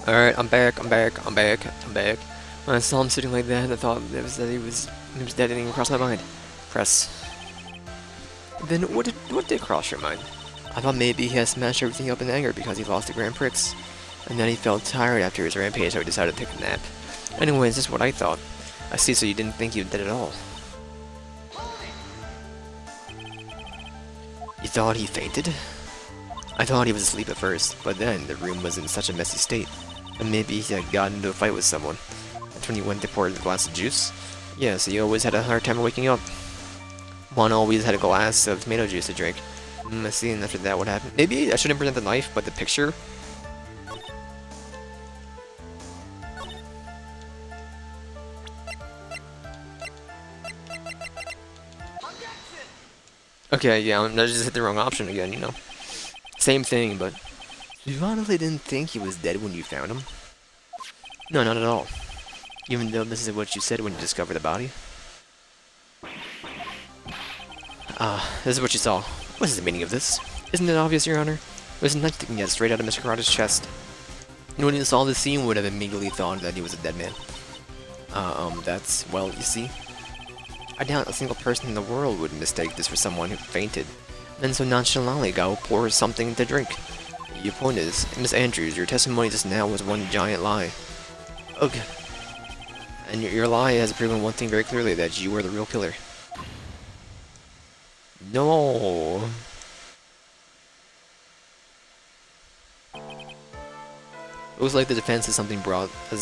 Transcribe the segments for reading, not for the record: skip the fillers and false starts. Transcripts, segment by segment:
Alright, I'm back, I'm back, I'm back, I'm back. When I saw him sitting like that, I thought that he was dead. Didn't even cross my mind. Press. Then what did cross your mind? I thought maybe he had smashed everything up in anger because he lost the Grand Prix. And then he felt tired after his rampage, so he decided to take a nap. Anyways, this is what I thought. I see, so you didn't think he was dead at all. You thought he fainted? I thought he was asleep at first, but then the room was in such a messy state. And maybe he had gotten into a fight with someone. That's when he went to pour a glass of juice? Yeah, so he always had a hard time waking up. Juan always had a glass of tomato juice to drink. I see, and after that, what happened? Maybe I shouldn't present the knife, but the picture. Okay, yeah, I just hit the wrong option again, you know. Same thing, but you honestly didn't think he was dead when you found him? No, not at all. Even though this is what you said when you discovered the body. This is what you saw. What is the meaning of this? Isn't it obvious, Your Honor? It was nothing taken yet straight out of Mr. Kuroda's chest. When he saw the scene, would have immediately thought that he was a dead man. That's, well, you see, I doubt a single person in the world would mistake this for someone who fainted, then so nonchalantly go pour something to drink. Your point is, Miss Andrews, your testimony just now was one giant lie. Okay. And your lie has proven one thing very clearly, that you are the real killer. No. It was like the defense has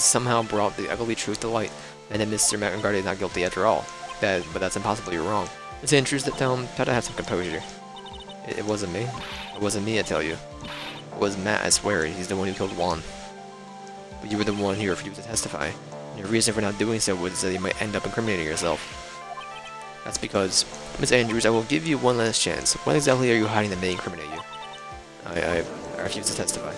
somehow brought the ugly truth to light, and that Mr. McIngarty is not guilty after all. But that's impossible, you're wrong. It's Andrews that tell him, try to have some composure. It wasn't me. It wasn't me, I tell you. It was Matt, I swear. He's the one who killed Juan. But you were the one who refused to testify. And your reason for not doing so was that you might end up incriminating yourself. That's because, Miss Andrews, I will give you one last chance. What exactly are you hiding that may incriminate you? I refuse to testify.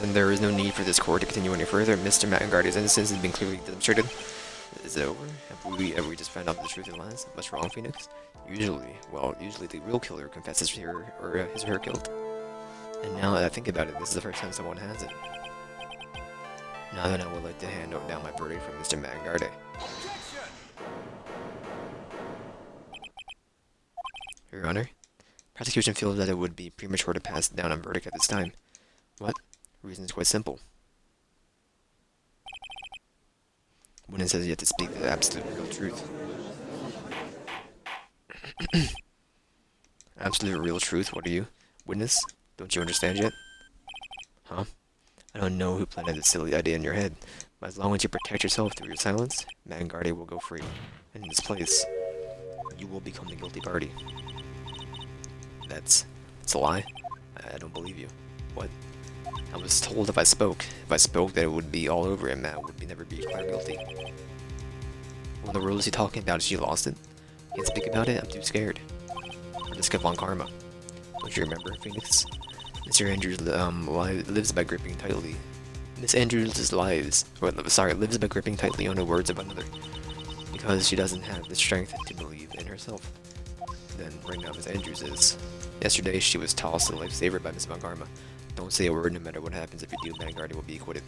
Then there is no need for this court to continue any further. Mr. McIngarty's innocence has been clearly demonstrated. Is it over? Have we just found out the truth at last? What's wrong, Phoenix? Usually the real killer confesses his or her guilt. And now that I think about it, this is the first time someone has it. Now then, I would like to hand down my verdict for Mr. McIngarty. Your Honor, prosecution feels that it would be premature to pass down a verdict at this time. What? The reason is quite simple. Witness has yet to speak the absolute real truth. Absolute real truth? What are you? Witness? Don't you understand yet? Huh? I don't know who planted this silly idea in your head, but as long as you protect yourself through your silence, McIngarty will go free. And in this place, you will become the guilty party. That's a lie? I don't believe you. What? I was told if I spoke that it would be all over and Matt would never be declared guilty. What in the world is he talking about? She lost it? Can't speak about it? I'm too scared. Risk of on karma. Don't you remember, Phoenix? Mr. Andrews lives by gripping tightly. Miss Andrews lives by gripping tightly on the words of another, because she doesn't have the strength to believe in herself. Then, right now, Miss Andrews is. Yesterday, she was tossed a lifesaver by Miss Karma. Don't say a word no matter what happens. If you do, McIngarty will be acquitted.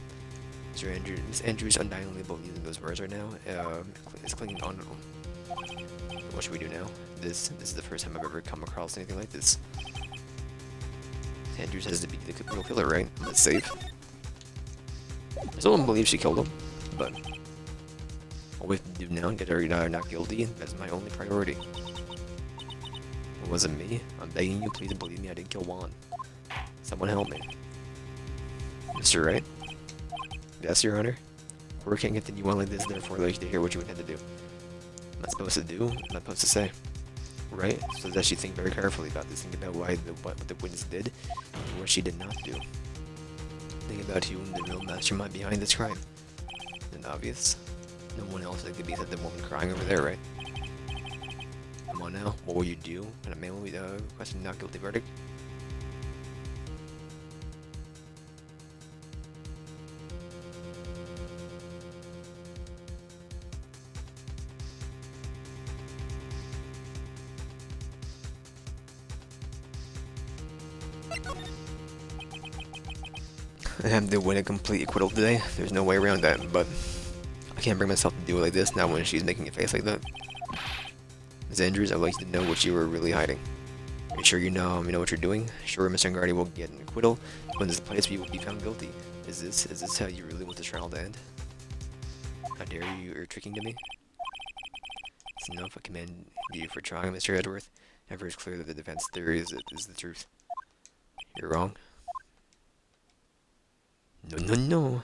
Miss Andrews undoubtedly believes in those words right now. Is clinging on to them. What should we do now? This is the first time I've ever come across anything like this. Andrews has to be the real killer, right? That's safe. Someone believes she killed him, but all we have to do now and get her not guilty. That's my only priority. It wasn't me. I'm begging you, please believe me. I didn't kill Juan. Someone help me. Mr. Wright? Yes, Your Honor? Court can't continue on like this, therefore I'd like you to hear what you intend to do. I'm not supposed to do, I'm not supposed to say. Right? So that she think very carefully about this. Think about what the witness did and what she did not do. Think about who the real mastermind behind this crime. Isn't obvious? No one else that could be the woman crying over there, right? Come on now, what will you do when a man will be requesting not guilty verdict? I have to win a complete acquittal today. There's no way around that, but I can't bring myself to do it like this, not when she's making a face like that. Ms. Andrews, I'd like to know what you were really hiding. Are you sure you know what you're doing? Sure, Mr. Angardi will get an acquittal. When this place, we will be found guilty. Is this how you really want this trial to end? How dare you, you're tricking to me? It's enough, I commend you for trying, Mr. Edworth. Ever is clear that the defense theory is the truth. You're wrong. No.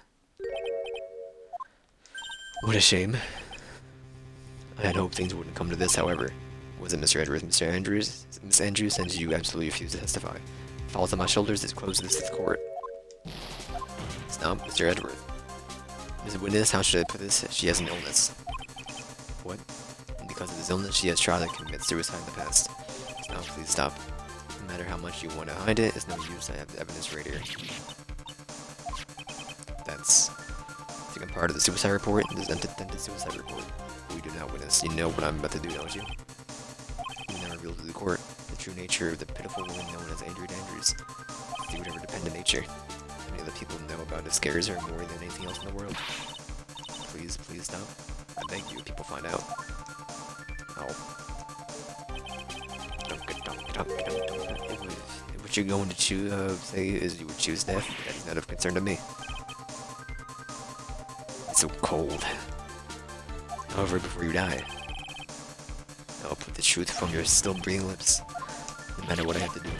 What a shame. I had hoped things wouldn't come to this, however. Was it Mr. Edworth, Mr. Andrews? Miss Andrews, since you absolutely refuse to testify. Falls on my shoulders, this closes this to the court. Stop, Mr. Edworth. Ms. Witness, how should I put this? She has an illness. What? And because of this illness, she has tried to commit suicide in the past. Stop, please stop. No matter how much you want to hide it, it's no use, I have the evidence right here. That's... second part of the suicide report, this attempted suicide report. We do not witness. You know what I'm about to do, don't you? You now reveal to the court the true nature of the pitiful woman known as Andrews. See whatever dependent nature. How many other people know about it scares her more than anything else in the world. Please stop. I beg you, people find out. Oh. What you're going to say is you would choose death? That is not of concern to me. It's so cold. However, before you die, I'll put the truth from your still breathing lips, no matter what I have to do.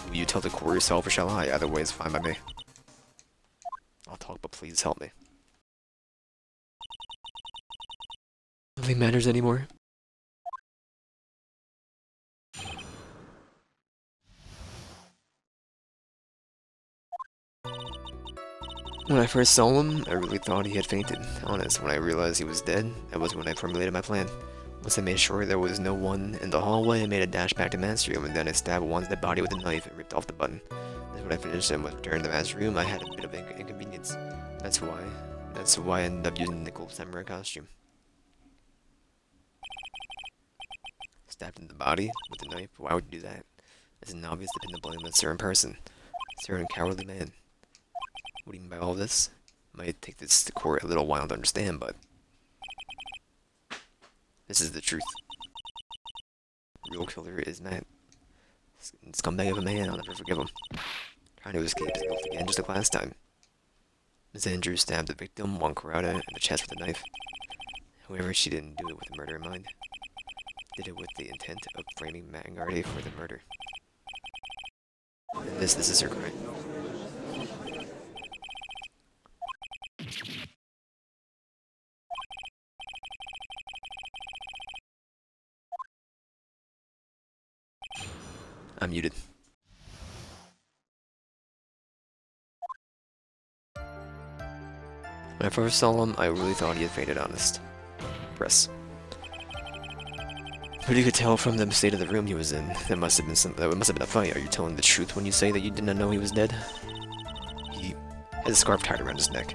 Will you tell the court yourself or shall I? Either way is fine by me. I'll talk, but please help me. Nothing matters anymore. When I first saw him, I really thought he had fainted. Honest, when I realized he was dead, that was when I formulated my plan. Once I made sure there was no one in the hallway, I made a dash back to Matt's room, and then I stabbed Juan's dead body with a knife and ripped off the button. Then when I finished and was returned to Matt's room, I had a bit of inconvenience. That's why I ended up using the cool samurai costume. Stabbed in the body with a knife? Why would you do that? It's an obvious to pin the blame on a certain person. A certain cowardly man. What do you mean by all this? Might take this to court a little while to understand, but this is the truth. The real killer is Matt. Scumbag of a man, I'll never forgive him. Trying to escape his guilt again, just like last time. Ms. Andrews stabbed the victim, Juan Kuroda, in the chest with a knife. However, she didn't do it with murder in mind. Did it with the intent of framing Matt Angardi for the murder. And this is her crime. I'm muted. When I first saw him, I really thought he had fainted, honest. Press. But you could tell from the state of the room he was in. That must have been a fight. Are you telling the truth when you say that you did not know he was dead? He had a scarf tied around his neck.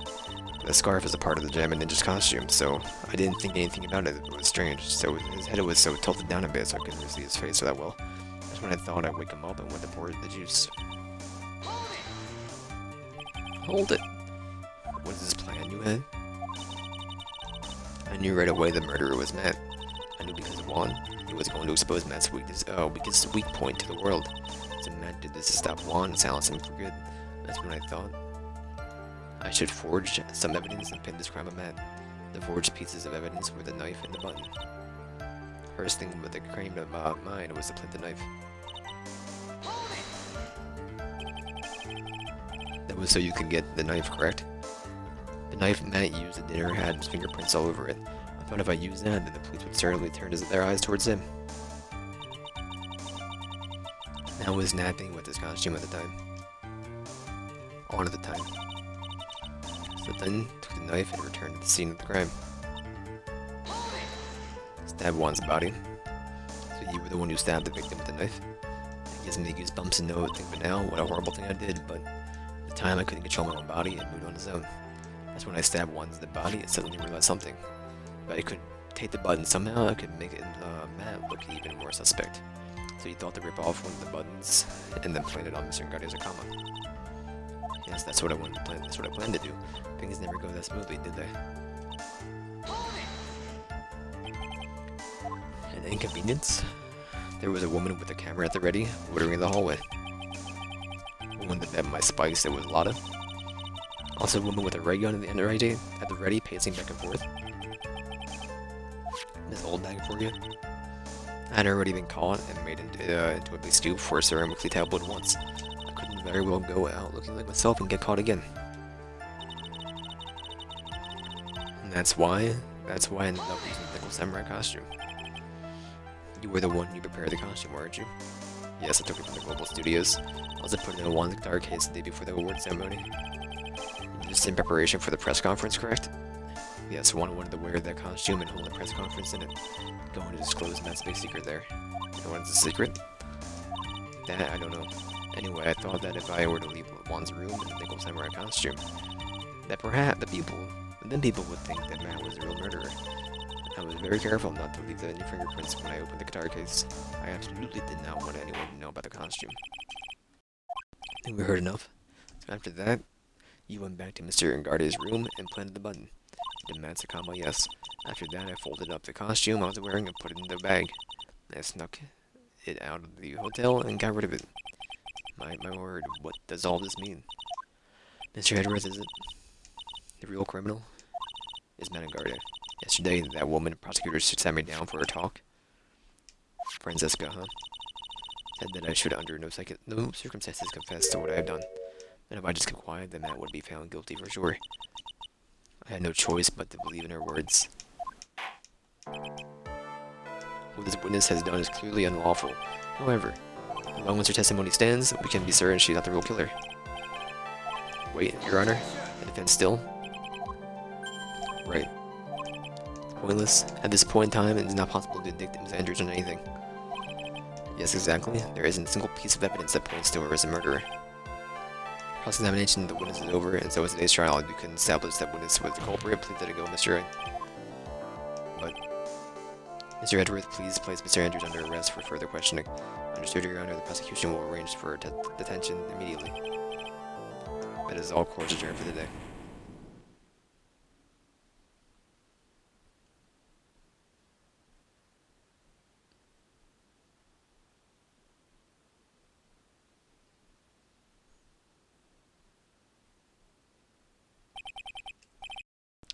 The scarf is a part of the Jammin' Ninja's costume, so I didn't think anything about it. It was strange. So his head was so tilted down a bit, so I couldn't see his face that well. That's when I thought I'd wake him up and went to pour the juice. Hold it. What is this plan you had? I knew right away the murderer was Matt. I knew because of Juan. He was going to expose Matt's weak point to the world. So Matt did this to stop Juan and silence him for good. That's when I thought I should forge some evidence and pin this crime on Matt. The forged pieces of evidence were the knife and the button. First thing with the crime of mine was to plant the knife. That was so you could get the knife, correct? The knife Matt used at dinner had his fingerprints all over it. I thought if I used that, then the police would certainly turn their eyes towards him. Matt was napping with his costume at the time. On at the time. So then, took the knife and returned to the scene of the crime. Stabbed Juan's body. So you were the one who stabbed the victim with the knife. It gives me goosebumps to know, think of it now, what a horrible thing I did, but at the time I couldn't control my own body and moved on his own. That's when I stabbed Juan's dead body and suddenly realized something. If I could take the button somehow, I could make it Matt look even more suspect. So you thought to rip off one of the buttons and then plant it on Mr. Ngardi's Akama. Yes, that's what I wanted to plan. That's what I planned to do. Things never go that smoothly, did they? An inconvenience? There was a woman with a camera at the ready, ordering in the hallway. A woman that met my spice, it was Lotta. Also a woman with a ray gun at the ready, pacing back and forth. This old bag for you. I had already been caught and made into a big scoop for a ceramically tabloid once. I couldn't very well go out looking like myself and get caught again. And that's why I ended up using the Nickel Samurai costume. You were the one who prepared the costume, weren't you? Yes, I took it from the Global Studios. I also put it in a one guitar case the day before the award ceremony. Just in preparation for the press conference, correct? Yes, one wanted to wear that costume and hold a press conference in it. Going to disclose Matt's big secret there. You know what's the secret? That I don't know. Anyway, I thought that if I were to leave Juan's room in the Nickel Samurai costume, that perhaps people would think that Matt was the real murderer. I was very careful not to leave any fingerprints when I opened the guitar case. I absolutely did not want anyone to know about the costume. I think we heard enough. So after that, you went back to Mr. Ngardi's room and planted the button. Did Matt's Akama, yes. After that, I folded up the costume I was wearing and put it in the bag. I snuck it out of the hotel and got rid of it. My word, what does all this mean? Mr. Edwards, is it? The real criminal? Is Matt Ngardi. Yesterday, that woman prosecutor sat me down for a talk. Francesca, huh? Said that I should under no circumstances confess to what I had done. And if I just kept quiet, then Matt would be found guilty for sure. I had no choice but to believe in her words. What this witness has done is clearly unlawful. However, as long as her testimony stands, we can be certain she's not the real killer. Wait, Your Honor? The defense still? Right. Pointless. At this point in time, it is not possible to indict Ms. Andrews on anything. Yes, exactly. There isn't a single piece of evidence that points to her as a murderer. Cross-examination of the witness is over, and so is today's trial. We can establish that witness was the culprit. Please let it go, Mr. Wright. But, Mr. Edwards, please place Mr. Andrews under arrest for further questioning. Understood, Your Honor. The prosecution will arrange for detention immediately. That is all court adjourned for the day.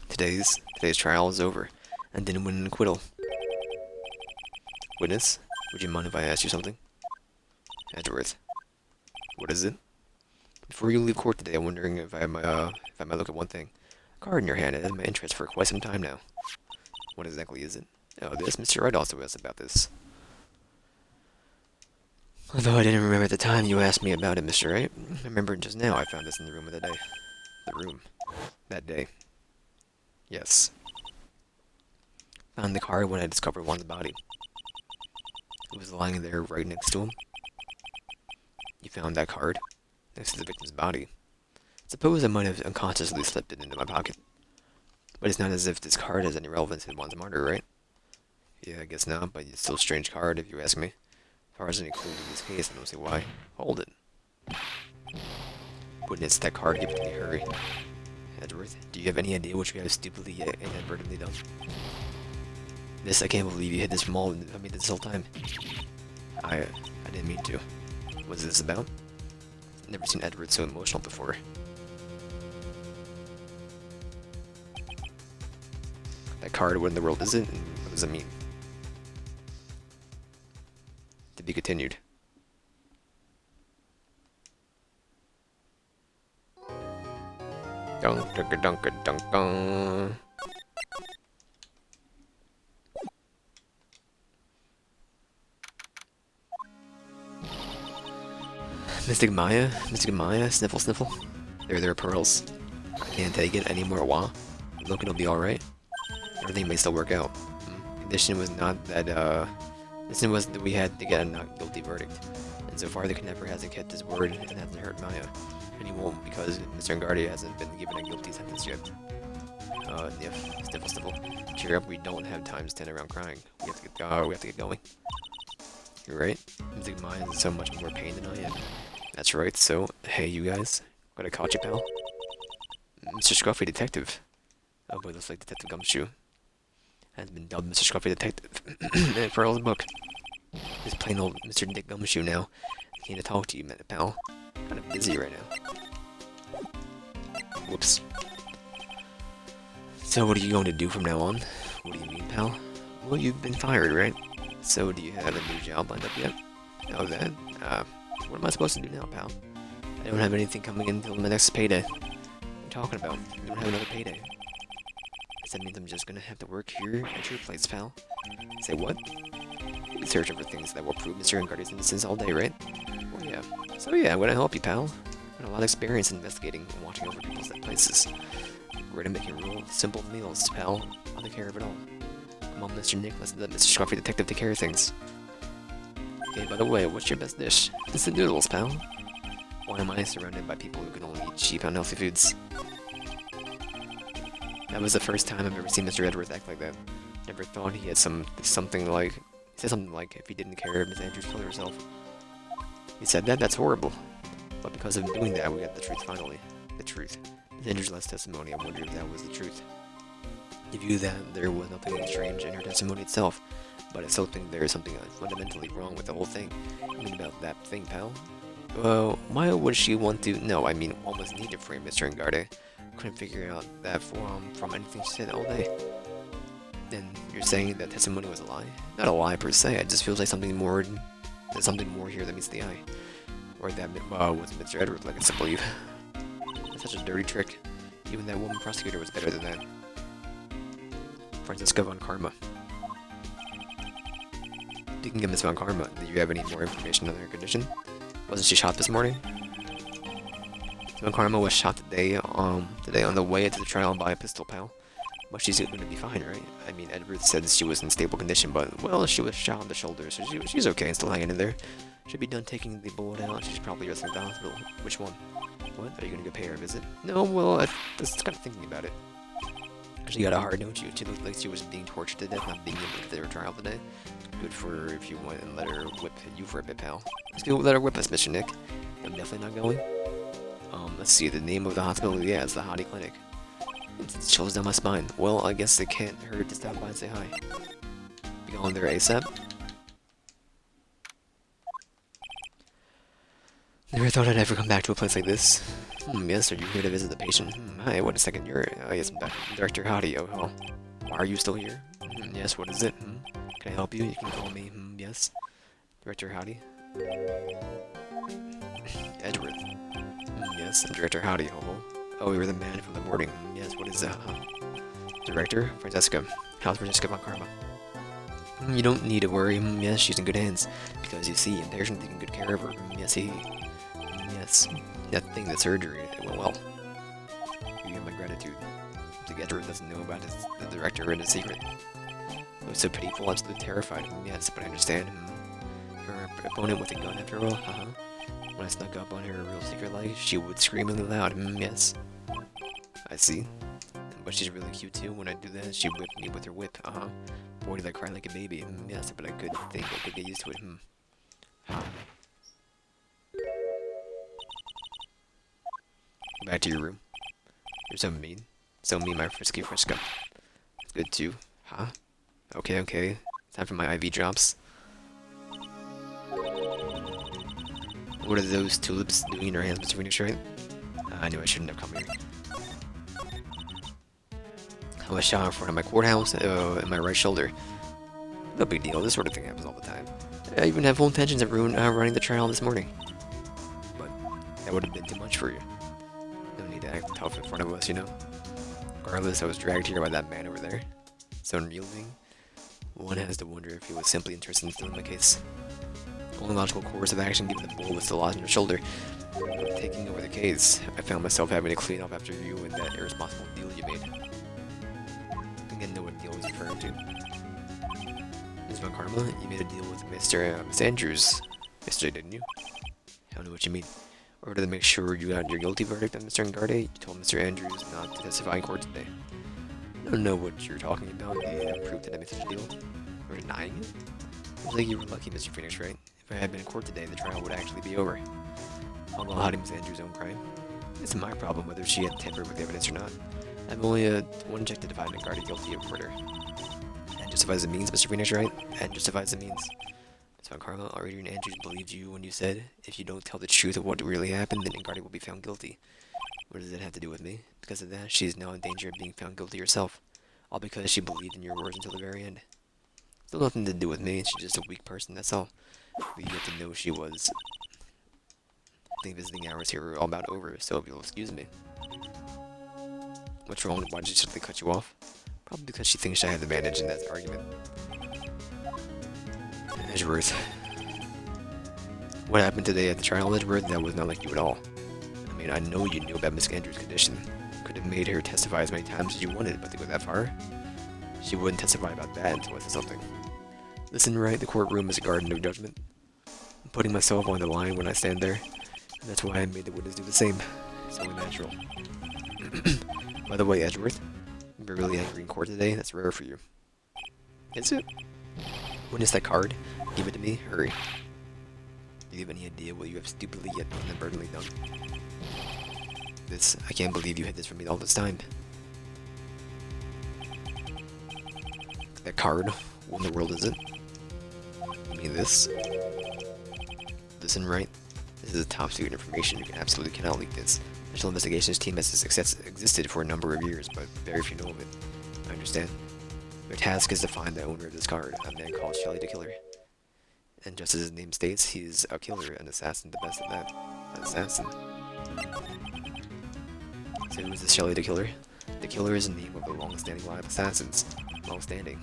Today's trial is over, and didn't win an acquittal. Witness, would you mind if I asked you something? Edgeworth. What is it? Before you leave court today, I'm wondering if I might look at one thing. A card in your hand has my interest for quite some time now. What exactly is it? Oh, this Mr. Wright also asked about this. Although I didn't remember at the time you asked me about it, Mr. Wright. I remember just now I found this in the room of the day. The room. That day. Yes. Found the card when I discovered Juan's body. It was lying there right next to him. You found that card next to the victim's body. Suppose I might have unconsciously slipped it into my pocket. But it's not as if this card has any relevance in Juan's murder, right? Yeah, I guess not, but it's still a strange card if you ask me. As far as any clue in this case, I don't see why. Hold it. Witness, that card, give it to me, hurry. Edgeworth, do you have any idea what you have stupidly yet inadvertently done? This, I can't believe you hid this from all, this whole time. I didn't mean to. What's this about? Never seen Edward so emotional before. That card, what in the world is it, and what does it mean? To be continued. Dunk, dunk, dunk, dunk, dunk. Mystic Maya, sniffle, sniffle. There are pearls. I can't take it anymore, wah. Look, it'll be alright. Everything may still work out. Condition was not that, condition was that we had to get a not guilty verdict. And so far, the kidnapper hasn't kept his word and hasn't hurt Maya. And he won't because Mr. Ngardi hasn't been given a guilty sentence yet. Niff, sniffle, sniffle. Cheer up, we don't have time to stand around crying. We have to get going. You're right. Seems like mine is so much more pain than I am. That's right, so, hey you guys. Glad I caught you, pal. Mr. Scruffy Detective. Oh boy, looks like Detective Gumshoe has been dubbed Mr. Scruffy Detective for all his book. Just plain old Mr. Dick Gumshoe now. I can't talk to you, pal. Kind of busy right now. Whoops. So what are you going to do from now on? What do you mean, pal? Well, you've been fired, right? So do you have a new job lined up yet? Oh, that? What am I supposed to do now, pal? I don't have anything coming in until my next payday. What are you talking about? You don't have another payday. Does that mean I'm just gonna have to work here at your place, pal? Say what? You've been searching for things that will prove Mr. Unguarded's innocence all day, right? Well, yeah. So yeah, I'm gonna help you, pal. I've got a lot of experience investigating and watching over people's places. We're gonna make real simple meals, pal. I'll take care of it all. Come on, Mr. Nick, let's let Mr. Scruffy Detective take care of things. Okay, by the way, what's your best dish? It's the noodles, pal. Why am I surrounded by people who can only eat cheap, unhealthy foods? That was the first time I've ever seen Mr. Edwards act like that. Never thought he had something like... He said something like, if he didn't care, Miss Andrews killed herself. He said that? That's horrible. But because of doing that, we got the truth finally. The truth. Miss Andrews' last testimony, I wonder if that was the truth. He viewed that there was nothing strange in her testimony itself, but I still think there is something fundamentally wrong with the whole thing. You mean about that thing, pal? Why would she want to... No, I mean, what was needed for Mr. Unguarded? Couldn't figure out that from anything she said all day. Then you're saying that testimony was a lie? Not a lie per se, it just feels like something more... There's something more here that meets the eye. Or that was Mr. Edwards, like I believe. That's such a dirty trick. Even that woman prosecutor was better than that. Francisca von Karma. Speaking of Miss von Karma, do you have any more information on her condition? Wasn't she shot this morning? Miss von Karma was shot today on the way to the trial by a pistol, pal. But she's going to be fine, right? I mean, Edwards said she was in stable condition, but, well, she was shot on the shoulder, so she's okay and still hanging in there. Should be done taking the bullet out. She's probably resting at the hospital. Which one? What? Are you going to go pay her a visit? No, well, I was kind of thinking about it. She got a heart, don't you? She looked like she was being tortured to death, not being able to her trial today. Good for her if you want and let her whip you for a bit, pal. Let's go let her whip us, Mr. Nick. I'm definitely not going. Let's see, the name of the hospital, yeah, it's the Hottie Clinic. It chills down my spine. Well, I guess it can't hurt to stop by and say hi. Be going there ASAP? Never thought I'd ever come back to a place like this. Yes, are you here to visit the patient? Hi, wait a second, you're... yes, I'm back. Director Hottie, oh, why are you still here? Yes, what is it? Can I help you? You can call me, yes. Director Hottie? Edward. Yes, Director Hottie, oh, you're the man from the morning. Yes, what is that? Director? Francesca. How's Francesca von Karma? You don't need to worry. Yes, she's in good hands. Because you see, there's taking good care of her. Yes, yes. That thing, the surgery, it went well. You get my gratitude. The Edward doesn't know about the director in a secret. It was so pitiful, absolutely terrified. Yes, but I understand. Her opponent with a gun after all, When I snuck up on her real secret like, she would scream really loud, yes. I see. But she's really cute too. When I do that, she whipped me with her whip, Boy, did I cry like a baby, yes, but I could think I could get used to it, Back to your room. You're so mean. So mean, my frisky Frisca. Good too. Okay. Time for my IV drops. What are those tulips doing in her hands, Mr. Phoenix, right? I knew I shouldn't have come here. I was shot in front of my courthouse, in my right shoulder. No big deal, this sort of thing happens all the time. I even have full intentions of running the trial this morning. But that would have been too much for you. No need to act tough in front of us, you know? Regardless, I was dragged here by that man over there. So unyielding. One has to wonder if he was simply interested in stealing my case. Only logical course of action given the bullet was still lodged in your shoulder. Taking over the case, I found myself having to clean up after you and that irresponsible deal you made. I think I know what deal I was referring to. Ms. Von Karma, you made a deal with Miss Andrews yesterday, didn't you? I don't know what you mean. Or to make sure you got your guilty verdict on Mr. Unguarded, you told Mr. Andrews not to testify in court today. I don't know what you're talking about. You have proof that I made such a deal. Or denying it? Seems like you were lucky, Mr. Phoenix, right? If I had been in court today, the trial would actually be over. All while hiding Miss Andrews' own crime. It's my problem whether she had tampered with the evidence or not. I'm only one check to find Garda guilty of murder. And justifies the means, Mr. Phoenix, right? And justifies the means. Ms. Von Karma, Adrian Andrews believed you when you said, if you don't tell the truth of what really happened, then Garda will be found guilty. What does that have to do with me? Because of that, she is now in danger of being found guilty herself. All because she believed in your words until the very end. Still nothing to do with me, she's just a weak person, that's all. But you get to know she was. I think visiting hours here are all about over, so if you'll excuse me. What's wrong? Why did she suddenly cut you off? Probably because she thinks I have the advantage in that argument. Edgeworth. What happened today at the trial, Edgeworth? That was not like you at all. I mean, I know you knew about Miss Andrews' condition. Could have made her testify as many times as you wanted, but to go that far? She wouldn't testify about that until I said something. Listen, Wright, the courtroom is a garden of judgment. I'm putting myself on the line when I stand there, and that's why I made the witness do the same. It's only natural. By the way, Edgeworth, you're really angry in court today? That's rare for you. Is it? Witness that card. Give it to me. Hurry. Do you have any idea what you have stupidly yet inadvertently done? I can't believe you hid this from me all this time. That card? What in the world is it? You mean this? Listen, Wright. This is top secret information. You absolutely cannot leak this. The Special Investigations Team has existed for a number of years, but very few know of it. I understand. Their task is to find the owner of this card, a man called Shelley the Killer. And just as his name states, he's a killer, an assassin, the best at that. An assassin. So who is this Shelley the Killer? The Killer is the name of a long-standing line of assassins. Long-standing.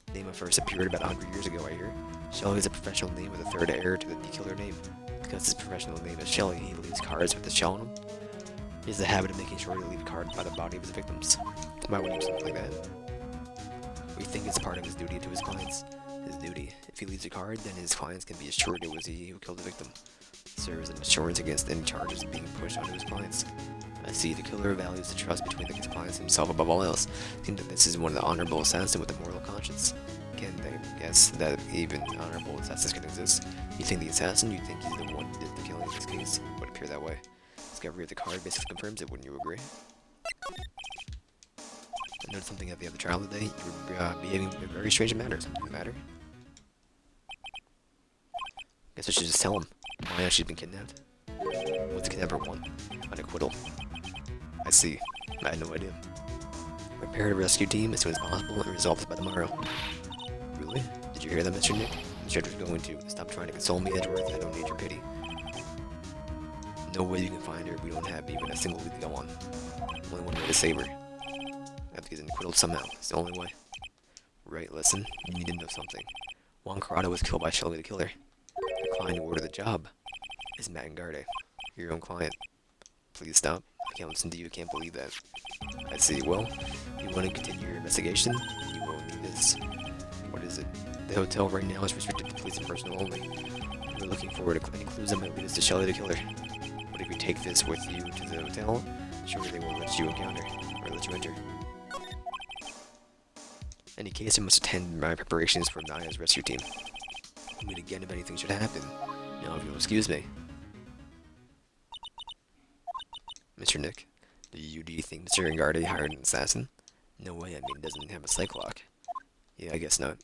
The name first appeared about 100 years ago, I hear. Shelley is a professional name with a third heir to the Killer name. Because his professional name is Shelley, he leaves cards with the shell on them. He has the habit of making sure to leave a card by the body of his victims. Why would he do something like that? We think it's part of his duty to his clients. His duty. If he leaves a card, then his clients can be assured it was he who killed the victim. It serves as an assurance against any charges being pushed onto his clients. I see the Killer values the trust between his clients and himself above all else. I think that this is one of the honorable assassins with a moral conscience. Can they guess that even honorable assassins can exist? You think the assassin, you think he's the one who did the killing in this case? It would appear that way. Discovery of the card basically confirms it, wouldn't you agree? I noticed something at the other trial today. You were behaving in a very strange manner. Something the matter? Guess I should just tell him. Maya, she's been kidnapped. What's the kidnapper want? An acquittal. I see. I had no idea. Prepare a rescue team as soon as possible and resolve this by tomorrow. Really? Did you hear that, Mr. Nick? Mr. Edwards going to stop trying to console me, Edgeworth. I don't need your pity. No way you can find her. We don't have even a single lead to go on. Only one way to save her. I have to get an acquittal somehow. It's the only way. Right, listen. You need to know something. Juan Kuroda was killed by Shelley the Killer. The client who ordered the job is Matt Garde, your own client. Please stop. I can't listen to you. I can't believe that. I see. Well, you want to continue your investigation? You will need this. What is it? The hotel right now is restricted to police and personnel only. We're looking forward to any clues that might lead us to Shelley the Killer. But if we take this with you to the hotel, surely they won't let you encounter, or let you enter. In any case, I must attend my preparations for Naya's rescue team. We'll meet again if anything should happen. Now, if you'll excuse me. Mr. Nick, do you think Mr. Ngarde hired an assassin? No way, I mean, doesn't have a psych lock. Yeah, I guess not.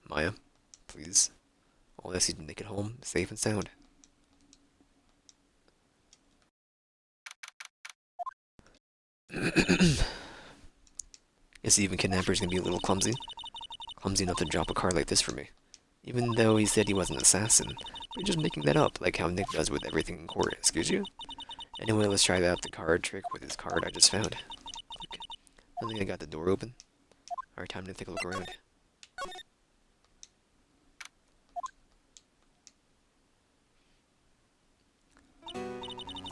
Maya, please. All I ask you to make it home, safe and sound. Guess even kidnapper's gonna be a little clumsy. Clumsy enough to drop a card like this for me. Even though he said he was an assassin. We're just making that up, like how Nick does with everything in court, excuse you? Anyway, let's try out the card trick with this card I just found. I think I got the door open. Alright, time to take a look around.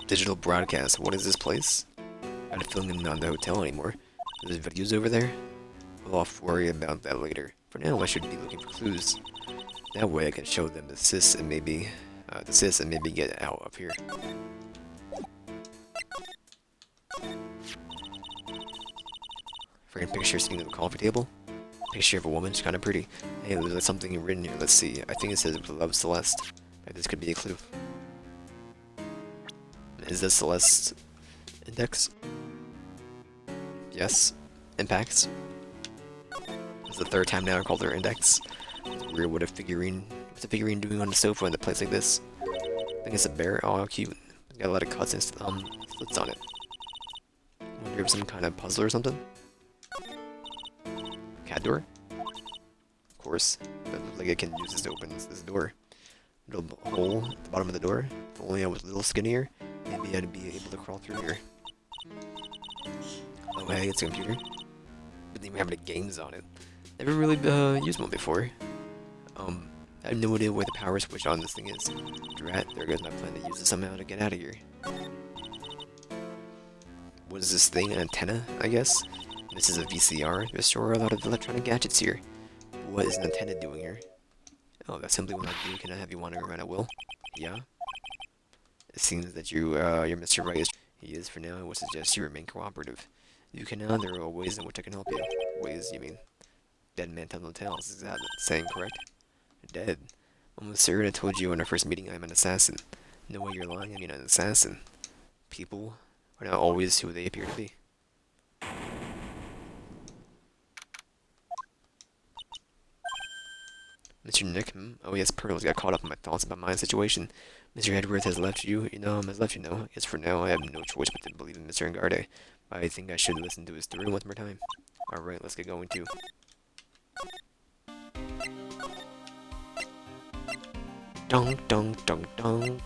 Digital broadcast, what is this place? I'm not filming on the hotel anymore. There's videos over there? We'll have to worry about that later. For now, I should be looking for clues. That way I can show them desist and maybe get out of here. Frame picture sitting at the coffee table. Picture of a woman, she's kind of pretty. Hey, there's like something written here. Let's see. I think it says Love Celeste. Maybe this could be a clue. Is this Celeste index? Yes. Impacts. It's the third time now I called her index. It's weird. What's a figurine doing on the sofa in a place like this? I think it's a bear. Oh, how cute. It's got a lot of cuts and slits on it. Wonder if some kind of puzzle or something. Cat door? Of course. But like it can use this to open this door. Little hole at the bottom of the door. If only I was a little skinnier, maybe I'd be able to crawl through here. Oh hey, it's a computer. But then we have the games on it. Never really used one before. I have no idea where the power switch on this thing is. Drat, there goes my plan to use it somehow to get out of here. What is this thing? An antenna, I guess? This is a VCR. There store a lot of electronic gadgets here. But what is an antenna doing here? Oh, that's simply what I do. Can I have you wandering around at will? Yeah? It seems that you're Mr. Wright. He is for now. I would suggest you remain cooperative. You can now. There are ways in which I can help you. Ways, you mean? Dead man tell no tales. Is that saying correct? Dead. Almost certain I told you in our first meeting I'm an assassin. No way you're lying. I mean an assassin. People are not always who they appear to be. Mr. Nick, oh yes, Pearls got caught up in my thoughts about my situation. Mr. Edwards has left you, has left you now. Yes, for now, I have no choice but to believe in Mr. Engarde. I think I should listen to his story one more time. Alright, let's get going too. Dong, dong, dong, dong.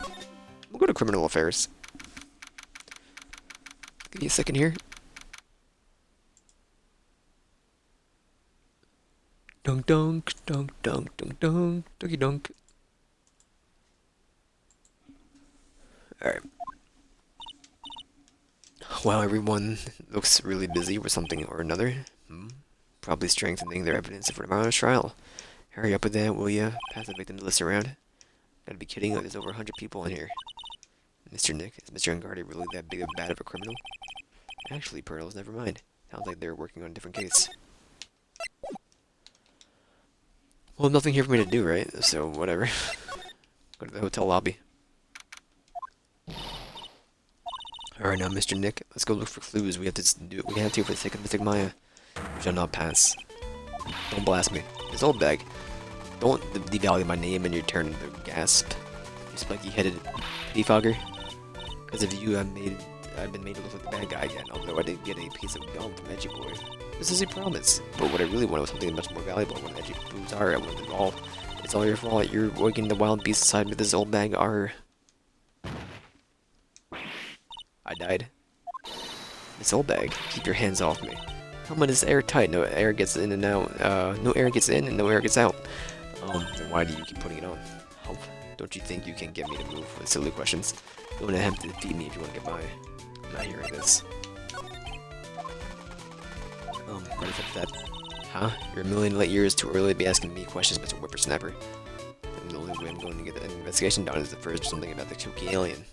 We'll go to criminal affairs. Give me a second here. Dunk, dunk, dunk, dunk, dunk, dunk, dunky dunk. Alright. Wow, everyone looks really busy with something or another. Probably strengthening their evidence for tomorrow's trial. Hurry up with that, will ya? Pass the victims list around. Gotta be kidding, there's over 100 people in here. Mr. Nick, is Mr. Engarde really that bad of a criminal? Actually, Pearls, never mind. Sounds like they're working on a different case. Well, nothing here for me to do, right? So, whatever. Go to the hotel lobby. Alright, now, Mr. Nick, let's go look for clues. We have to do it. We have to for the sake of Mystic Maya. We shall not pass. Don't blast me. This old bag. Don't devalue my name and your turn to gasp. You spiky-headed pettifogger. Because of you, I've been made to look like the bad guy again, although I did get a piece of gum from Edgy Boy. This is a promise. But what I really wanted was something much more valuable. When Edgy Boos are, I wanted it all. It's all your fault. You're waking the wild beast inside me. This old bag are. I died. This old bag. Keep your hands off me. Helmet is airtight. No air gets in and out. No air gets in and no air gets out. Then why do you keep putting it on? Oh, don't you think you can get me to move with silly questions? Don't attempt to defeat me if you want to get by. I'm not hearing this. Ready for that? Huh? You're a million light years too early to be asking me questions, Mr. Whippersnapper. And the only way I'm going to get an investigation done is to first something about the kooky alien.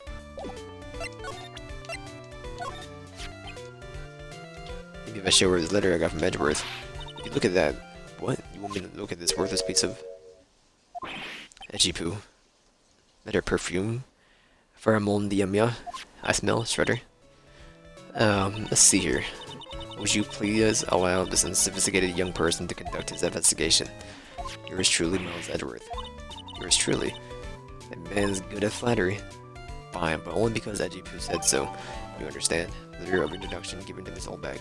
Maybe if I show her this letter I got from Edgeworth. If you look at that, what? You want me to look at this worthless piece of edgy poo? Letter perfume? Pheromone diamya? I smell, Shredder. Let's see here. Would you please allow this unsophisticated young person to conduct his investigation? Yours truly, Miles Edgeworth. Yours truly. That man's good at flattery. Fine, but only because Edgy Poo said so. You understand? Letter of introduction given to Miss Oldbag.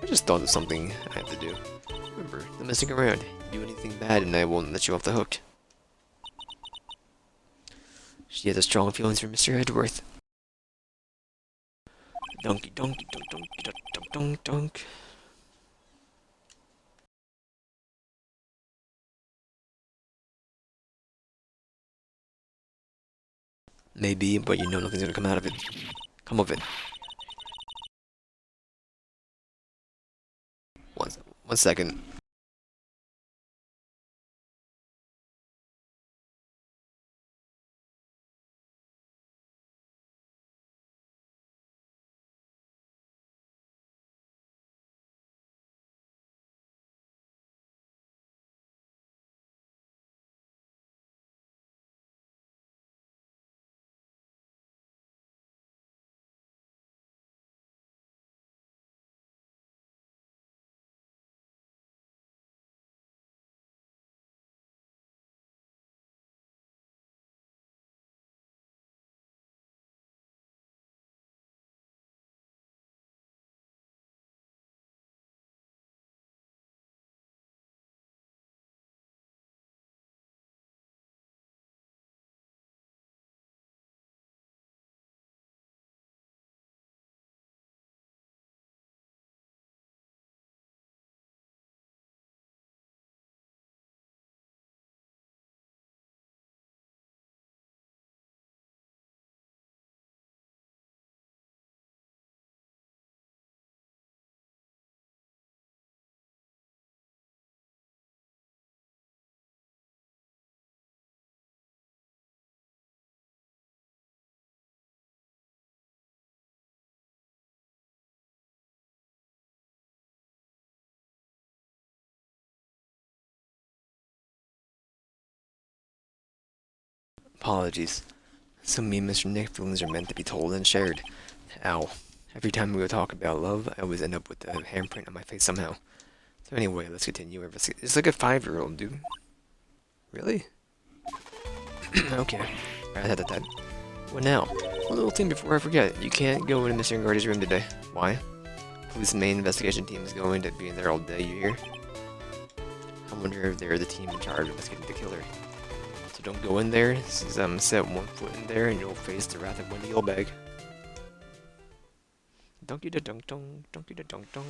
I just thought of something I have to do. Remember, not messing around. Do anything bad and I won't let you off the hook. She has a strong feelings for Mr. Edgeworth. Donkey donkey dunk donkey dunk dunk dunk dunk. Maybe, but you know nothing's gonna come out of it. Come of it. One second. Apologies. So me and Mr. Nick feelings are meant to be told and shared. Ow. Every time we go talk about love, I always end up with a handprint on my face somehow. So anyway, let's continue. It's like a 5-year-old, dude. Really? Okay. Right. Well now, one little thing before I forget. You can't go into Mr. Guardy's room today. Why? Police main investigation team is going to be in there all day, you hear? I wonder if they're the team in charge of investigating the killer. So don't go in there, set one foot in there and you'll face the wrath of Wendy Yellbag. Donkey da dunk dunk, donkey da dunk dunk.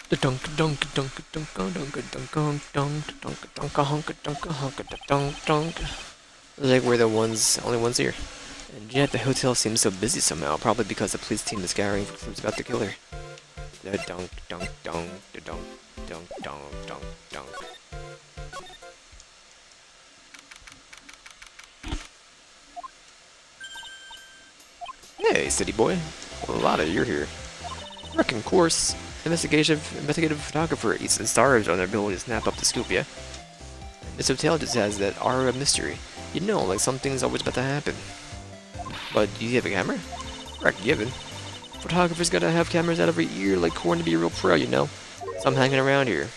The dunk dunk dunk dunk dunk dunk dunk dunk dunk dunk dunk dunk dunk dunk. Looks like we're the only ones here. And yet the hotel seems so busy somehow, probably because the police team is scouring for clues about the killer. The dunk dunk dunk, the dunk dunk dunk dunk dunk. Hey, city boy. Well, a lot of you're here. Reckon course. Investigative photographer eats and stars on their ability to snap up the scoop, yeah? This hotel just has that aura of mystery. You know, like something's always about to happen. But do you have a camera? Right, given. Photographers gotta have cameras out every year like corn to be a real pro, you know? So I'm hanging around here.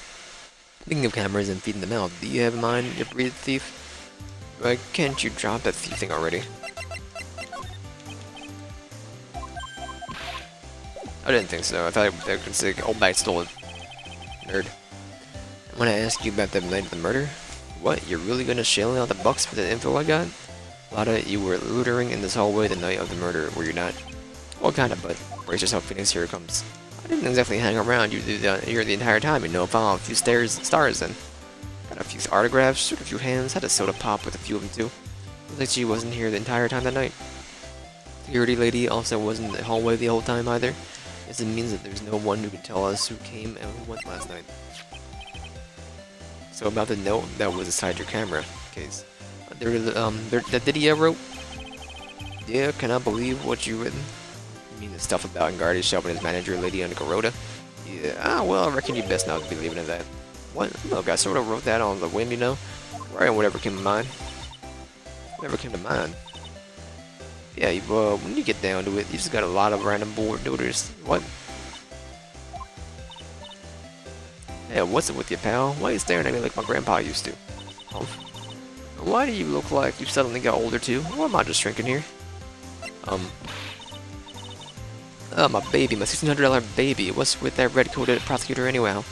Speaking of cameras and feeding them out, do you have in mind your breed thief? Why can't you drop that thief thing already? I didn't think so. I thought I could say old bag stole it. Nerd. When I asked you about the night of the murder, what? You're really gonna shell out the bucks for the info I got? Lada, you were loitering in this hallway the night of the murder, were you not? Well, kinda, but brace yourself, Phoenix, here it comes. I didn't exactly hang around here the entire time, you know, found a few stars and got a few autographs, shook a few hands, had a soda pop with a few of them too. Looks like she wasn't here the entire time that night. Security lady also wasn't in the hallway the whole time either. This means that there's no one who can tell us who came and who went last night. So about the note that was inside your camera case. That Didier wrote? Yeah, cannot believe what you written. You mean the stuff about Ngardi shelving his manager lady on Kuroda? Yeah, well, I reckon you best not be leaving it that. What? Look, I sort of wrote that on the whim, you know? Right, whatever came to mind. Whatever came to mind. Yeah, when you get down to it, you just got a lot of random board noters. What? Yeah, what's it with you, pal? Why are you staring at me like my grandpa used to? Oh. Why do you look like you suddenly got older too? Or am I just shrinking here? My baby, my $1,600 baby. What's with that red-coated prosecutor anyhow?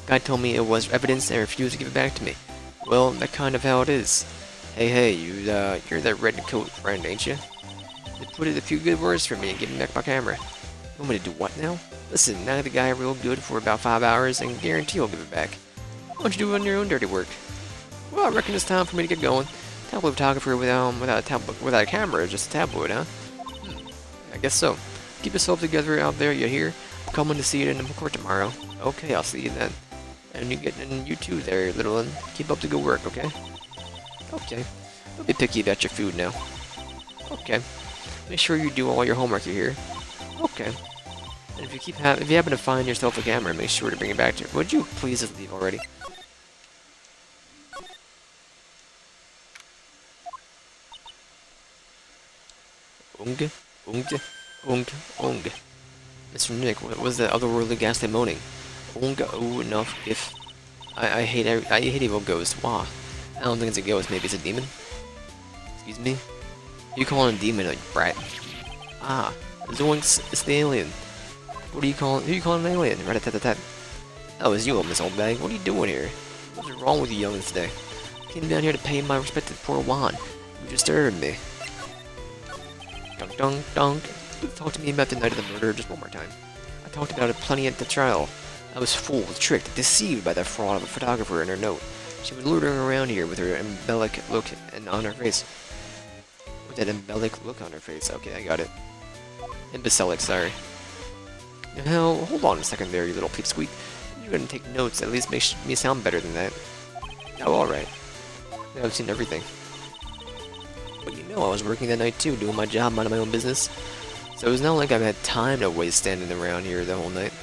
Guy told me it was evidence and refused to give it back to me. Well, that's kind of how it is. Hey, you're that red coat friend, ain't you? They put in a few good words for me and give me back my camera. You want me to do what now? Listen, nag the guy real good for about 5 hours and guarantee he'll give it back. Why don't you do it on your own dirty work? Well, I reckon it's time for me to get going. Tabloid photographer without a camera is just a tabloid, huh? I guess so. Keep yourself together out there, you hear? I'm coming to see you in the court tomorrow. Okay, I'll see you then. And you too there, little one. Keep up the good work, okay? Okay. Don't be picky about your food now. Okay. Make sure you do all your homework, you hear? Okay. And if you happen to find yourself a camera, make sure to bring it back to her. Would you please just leave already? Ung. Mr. Nick, what was that otherworldly ghastly moaning? Oh, enough, if... I hate evil ghosts. Wow. I don't think it's a ghost, maybe it's a demon? Excuse me? You calling a demon, like, brat? Ah, Zoinks, it's the alien. Who are you calling an alien? Rat-a-tat-tat-tat. Oh, it's you, Miss Oldbag. What are you doing here? What's wrong with you youngins today? I came down here to pay my respect to poor Juan. You disturbed me. Dunk, dunk, dunk. Talk to me about the night of the murder just one more time. I talked about it plenty at the trial. I was fooled, tricked, deceived by that fraud of a photographer and her note. She was loitering around here with her embellic look on her face. With that embellic look on her face. Okay, I got it. Imbecilic, sorry. Now, hold on a second there, you little pipsqueak. You're gonna take notes, at least make me sound better than that. Oh, alright. Now I've seen everything. But you know, I was working that night too, doing my job, minding my own business. So it's not like I've had time to waste standing around here the whole night.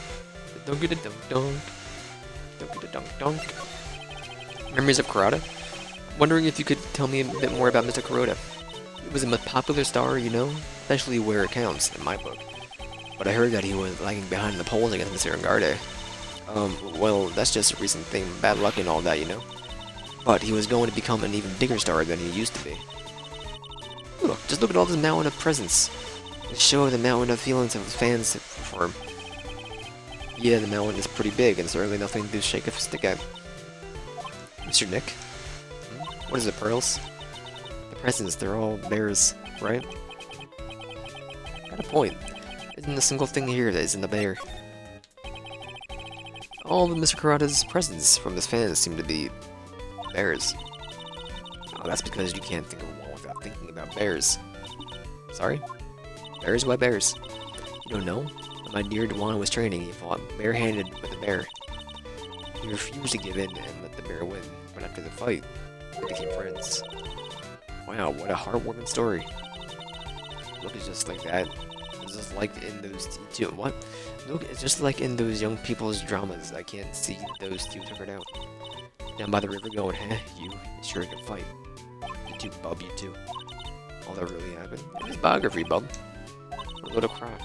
Don't get it, dunk. Dunk. Memories of Kuroda? Wondering if you could tell me a bit more about Mr. Kuroda. He was a most popular star, you know, especially where it counts, in my book. But I heard that he was lagging behind in the polls against Mr. Angarde. Well, that's just a recent thing, bad luck and all that, you know? But he was going to become an even bigger star than he used to be. Look, just look at all this mountain of presence. The show the mountain of feelings of fans for him. Yeah, the mountain is pretty big, and certainly nothing to shake a stick at. Mr. Nick? What is it, pearls? The presents, they're all bears, right? Got a point. Isn't a single thing here that isn't a bear? All of Mr. Kuroda's presents from his fans seem to be bears. Oh, that's because you can't think of one without thinking about bears. Sorry? Bears? Why bears? You don't know? When my dear Dewan was training, he fought barehanded with a bear. He refused to give in and let the bear win, but after the fight, they became friends. Wow, what a heartwarming story. Look, it's just like that. It's just like in those two. What? Look, it's just like in those young people's dramas. I can't see those two tuckered out. Down by the river going, huh? You sure can fight. You two, bub, you two. All that really happened. It was biography, bub. A little crock.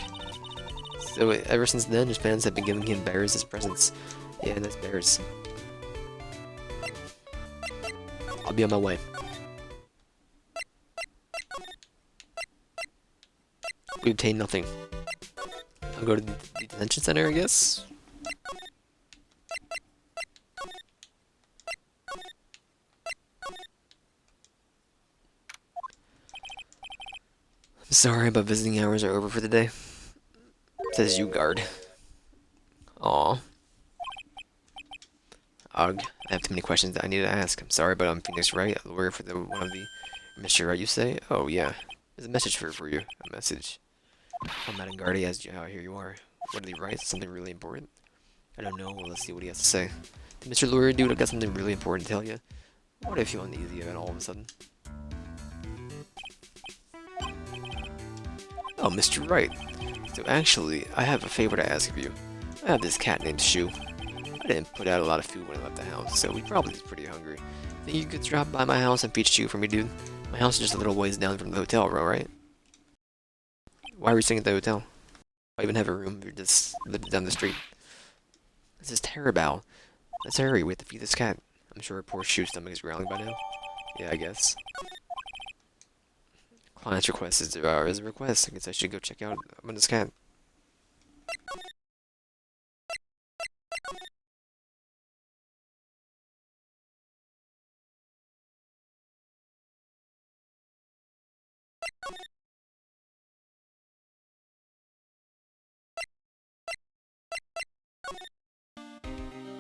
So ever since then, his fans have been giving him bears as presents. Yeah, that's bears. I'll be on my way. We obtained nothing. I'll go to the detention center, I guess? I'm sorry, but visiting hours are over for the day. Says you, guard. Aw. Ugh, I have too many questions that I need to ask. I'm sorry, but I'm Phoenix Wright, a lawyer for one of the... Mr. Wright, you say? Oh, yeah. There's a message for you. A message. From Madame Gardy, as you, here you are. What did he write? Something really important? I don't know. Well, let's see what he has to say. Mr. Lawyer, dude, I've got something really important to tell you. What if you feel uneasy and all of a sudden? Oh, Mr. Wright. So actually, I have a favor to ask of you. I have this cat named Shu. I didn't put out a lot of food when I left the house, so he probably is pretty hungry. Think you could drop by my house and feed Shu for me, dude? My house is just a little ways down from the hotel row, right? Why are we staying at the hotel? I even have a room. You're just down the street. This is terrible. Let's hurry. We have to feed this cat. I'm sure her poor Shu's stomach is growling by now. Yeah, I guess. Client's request is a request. I guess I should go check out on this cat.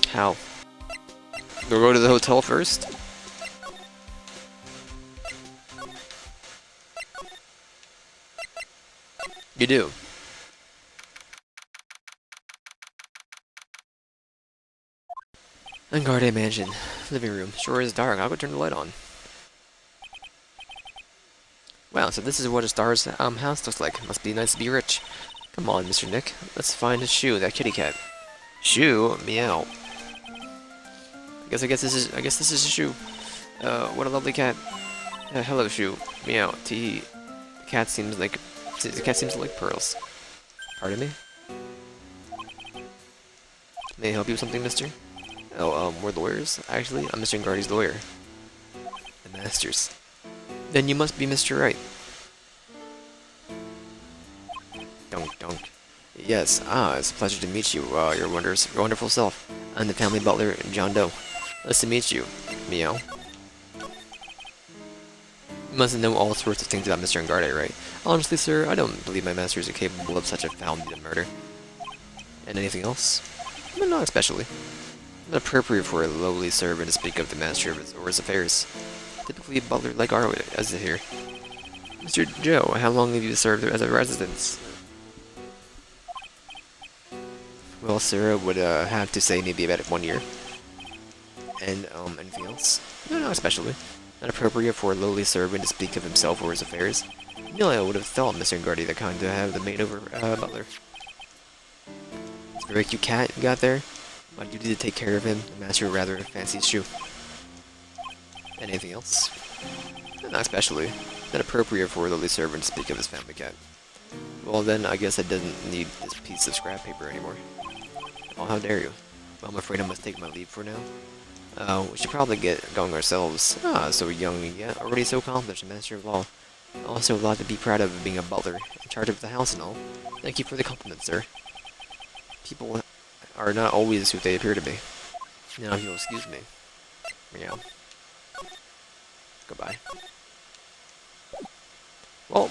How? We'll go to the hotel first? You do? Angarde Mansion. Living room. Sure is dark. I'll go turn the light on. Wow, so this is what a star's house looks like. Must be nice to be rich. Come on, Mr. Nick. Let's find his Shu, that kitty cat. Shu? Meow. I guess this is Shu. What a lovely cat. Hello, Shu. Meow. Tee. The cat seems like pearls. Pardon me? May I help you with something, mister? Oh, we're lawyers. Actually, I'm Mr. Ngardi's lawyer. The master's. Then you must be Mr. Wright. Dunk, dunk. Yes, it's a pleasure to meet you, your wonderful self. I'm the family butler, John Doe. Nice to meet you. Meow. You must know all sorts of things about Mr. Angarde, right? Honestly, sir, I don't believe my masters are capable of such a foul deed of murder. And anything else? No, not especially. Not appropriate for a lowly servant to speak of the master of his affairs. Typically a butler like our as here. Mr. Joe, how long have you served as a resident? Well, sir, I would have to say maybe about 1 year. And, anything else? No, not especially. Not appropriate for a lowly servant to speak of himself or his affairs. No, I would have thought Mr. Ngardi the kind to have the maid over, butler. It's a very cute cat you got there. My duty to take care of him, and master a rather fancy shoe. Anything else? Not especially. Not appropriate for a lowly servant to speak of his family cat. Well then, I guess I didn't need this piece of scrap paper anymore. Oh, how dare you. Well, I'm afraid I must take my leave for now. We should probably get going ourselves. Ah, so young yet already so accomplished, a master of law. Also a lot to be proud of being a butler, in charge of the house and all. Thank you for the compliment, sir. People are not always who they appear to be. Now, if you'll excuse me. Meow. Goodbye. Well,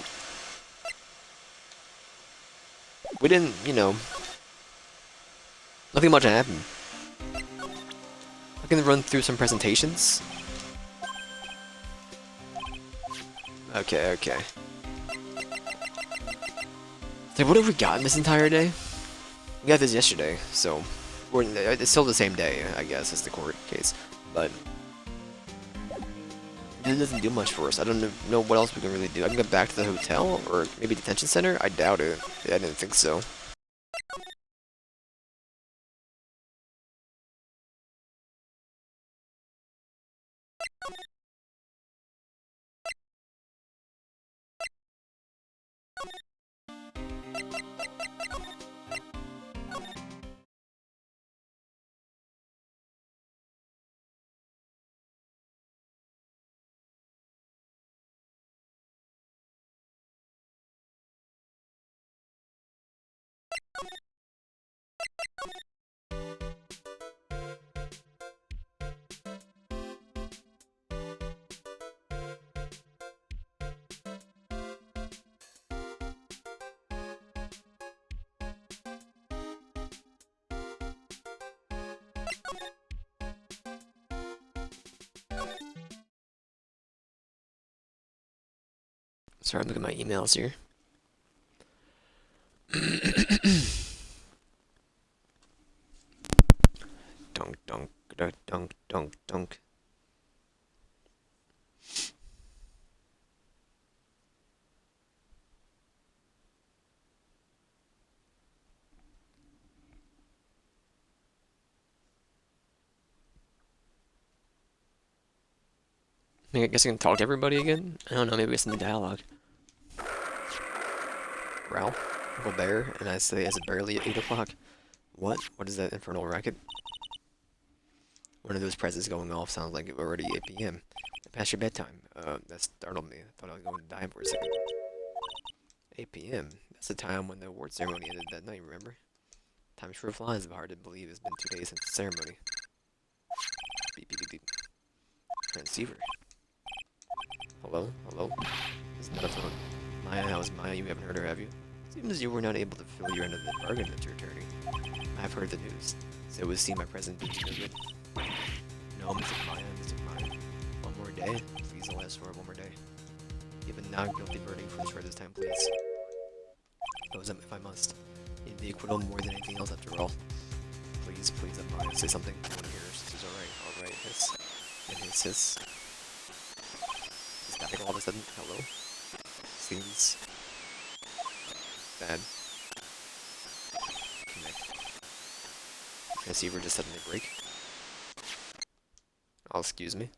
we didn't, you know, nothing much happened. I can run through some presentations. Okay. So what have we gotten this entire day? We got this yesterday, so it's still the same day, I guess, as the court case. But it doesn't do much for us. I don't know what else we can really do. I can go back to the hotel, or maybe detention center? I doubt it. Yeah, I didn't think so. Sorry, I'm looking at my emails here. Dunk, dunk, dunk, dunk, dunk, dunk. I guess I can talk to everybody again? I don't know, maybe it's some dialogue. Ralph, Uncle Bear, and I say, is it barely 8 o'clock? What? What is that infernal racket? One of those presses going off sounds like it already 8 p.m. Past your bedtime. That startled me. I thought I was going to die for a second. 8 p.m. That's the time when the award ceremony ended that night, remember? Time sure flies, but hard to believe it's been 2 days since the ceremony. Beep, beep, beep, beep. Transceiver. Hello? Hello? It's not a phone. Maya, how's Maya? You haven't heard her, have you? Seems you were not able to fill your end of the bargain, Mr. Attorney. I've heard the news. So it would seem my present being no good. No, Mr. Maya, Mr. Maya. One more day? Please, I'll ask for one more day. Give a not-guilty verdict for this time, please. Close up if I must. It'd be acquittal more than anything else after all. Please, Maya, say something. No one hears. This is alright, hiss. And hiss. Static all of a sudden. Hello? Seems bad. Connect. Transceiver just suddenly break. Oh, excuse me.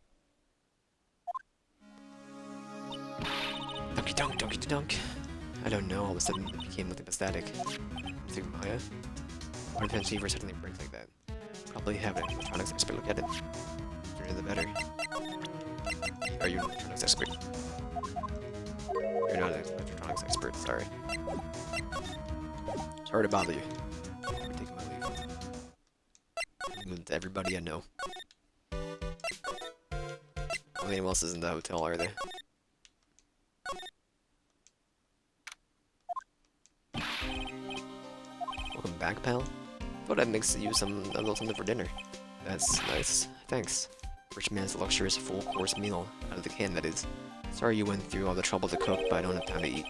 Donkey donk, donkey donk. I don't know, all of a sudden it became nothing but static. Mr. Maya? Why did transceiver suddenly break like that? Probably have an electronics expert look at it. Sooner the better. Are you an electronics expert? You're not an electronics expert, sorry. Sorry to bother you. I'm taking my leave. I'm going to everybody I know. Anyone else is in the hotel, are they? Welcome back, pal. Thought I'd mix you a little something for dinner. That's nice. Thanks. Rich man's luxurious full-course meal. Out of the can, that is. Sorry you went through all the trouble to cook, but I don't have time to eat.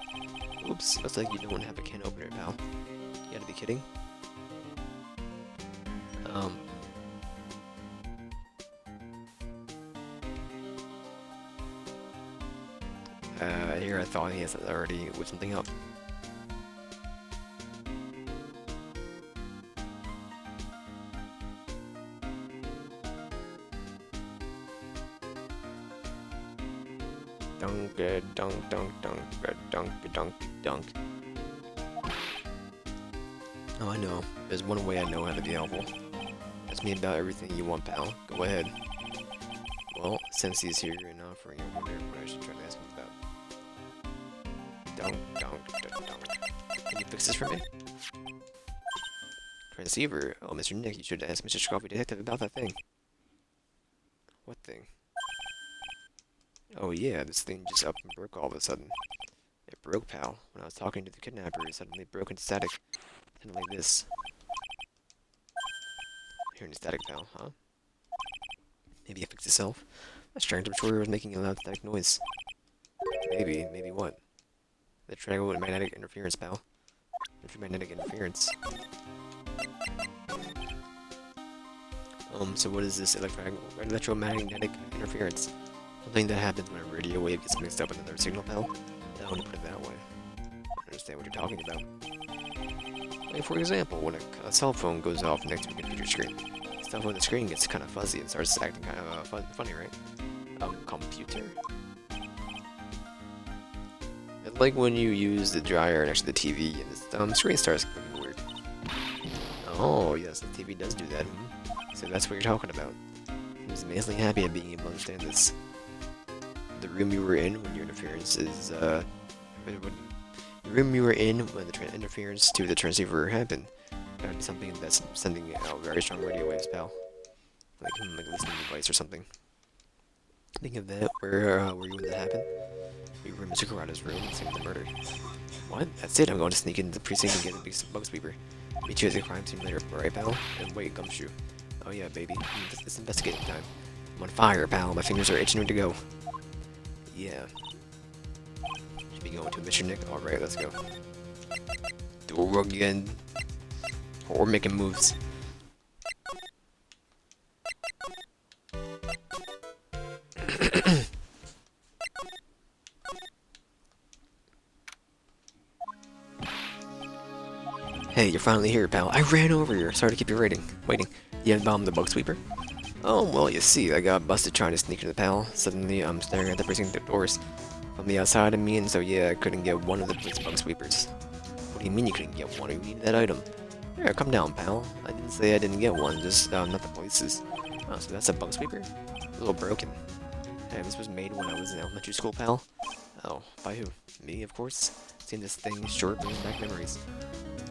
Oops, looks like you don't have a can opener, pal. You gotta be kidding. Here I thought he has already whipped something up. dunk, dunk, dunk, dunk, dunk, dunk, dunk. Oh, I know. There's one way I know how to be helpful. Ask me about everything you want, pal. Go ahead. Well, since he's here and offering, I wonder what I should try to ask him about. Dunk, dunk, dunk, dunk. Can you fix this for me? Transceiver? Oh, Mr. Nick, you should ask Mr. Scruffy Detective about that thing. What thing? Oh yeah, this thing just up and broke all of a sudden. It broke, pal. When I was talking to the kidnapper, it suddenly broke into static. Kind of like this. Hearing static, pal, huh? Maybe it fixed itself? A strange recorder was making a loud static noise. Maybe what? Electromagnetic interference, pal. Electromagnetic interference. So what is this electromagnetic interference? Something that happens when a radio wave gets mixed up with another signal, pal? I want to put it that way. I understand what you're talking about. Like, for example, when a cell phone goes off next to a computer screen, stuff on the screen gets kind of fuzzy and starts acting kind of funny, right? Computer? It's like when you use the dryer next to the TV and the screen starts looking weird. Oh, yes, the TV does do that. So that's what you're talking about. I was amazingly happy at being able to understand this. The room you were in when your interference is, the room you were in when the interference to the transceiver happened. That would be something that's sending out very strong radio waves, pal. Like a listening device or something. Think of that, where were you when that happened? You were in Mr. Kuroda's room and saved the murder. What? That's it, I'm going to sneak into the precinct and get a big bug sweeper. Meet you at the crime scene later, alright, pal? And wait, gumshoe. Oh yeah, baby. It's investigating time. I'm on fire, pal. My fingers are itching to go. Yeah. Should be going to Mr. Nick. Alright, let's go. Door again. Or making moves. Hey, you're finally here, pal. I ran over here. Sorry to keep you waiting. You haven't bombed the bug sweeper? Oh, well, you see, I got busted trying to sneak into the pal. Suddenly, I'm staring at the precinct doors from the outside of me, and so yeah, I couldn't get one of the police bug sweepers. What do you mean you couldn't get one? You need that item. Here, come down, pal. I didn't say I didn't get one, just not the police's. Oh, so that's a bug sweeper? A little broken. Hey, this was made when I was in elementary school, pal. Oh, by who? Me, of course. Seeing this thing sure brings back memories.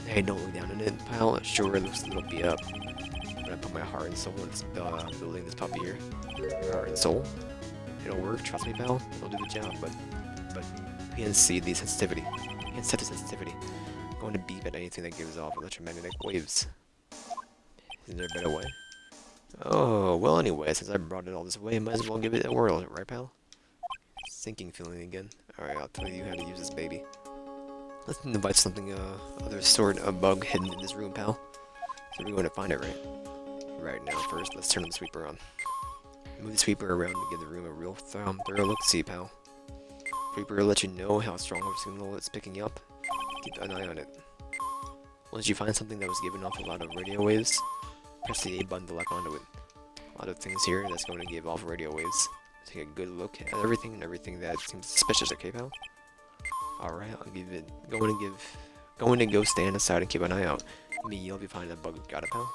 Hey, don't look down on it, pal. Sure, it looks a little beat up. But I put my heart and soul into building this puppy here. Your heart and soul? It'll work, trust me, pal. It'll do the job, but we can see the sensitivity. We can set the sensitivity. I'm going to beep at anything that gives off electromagnetic waves. Is there a better way? Oh, well, anyway, since I brought it all this way, I might as well give it a whirl, right, pal? Sinking feeling again. Alright, I'll tell you how to use this baby. Let's invite something, other sort of bug hidden in this room, pal. So we're going to find it, right? Right now, first, let's turn the sweeper on. Move the sweeper around to give the room a real thorough look-see, pal. Sweeper will let you know how strong of a signal it's picking up. Keep an eye on it. Once you find something that was giving off a lot of radio waves, press the A button to lock onto it. A lot of things here that's going to give off radio waves. Take a good look at everything and everything that seems suspicious, okay, pal? Alright, I'll give it. Going to go stand aside and keep an eye out. Me, you'll be finding that bug. Got it, pal?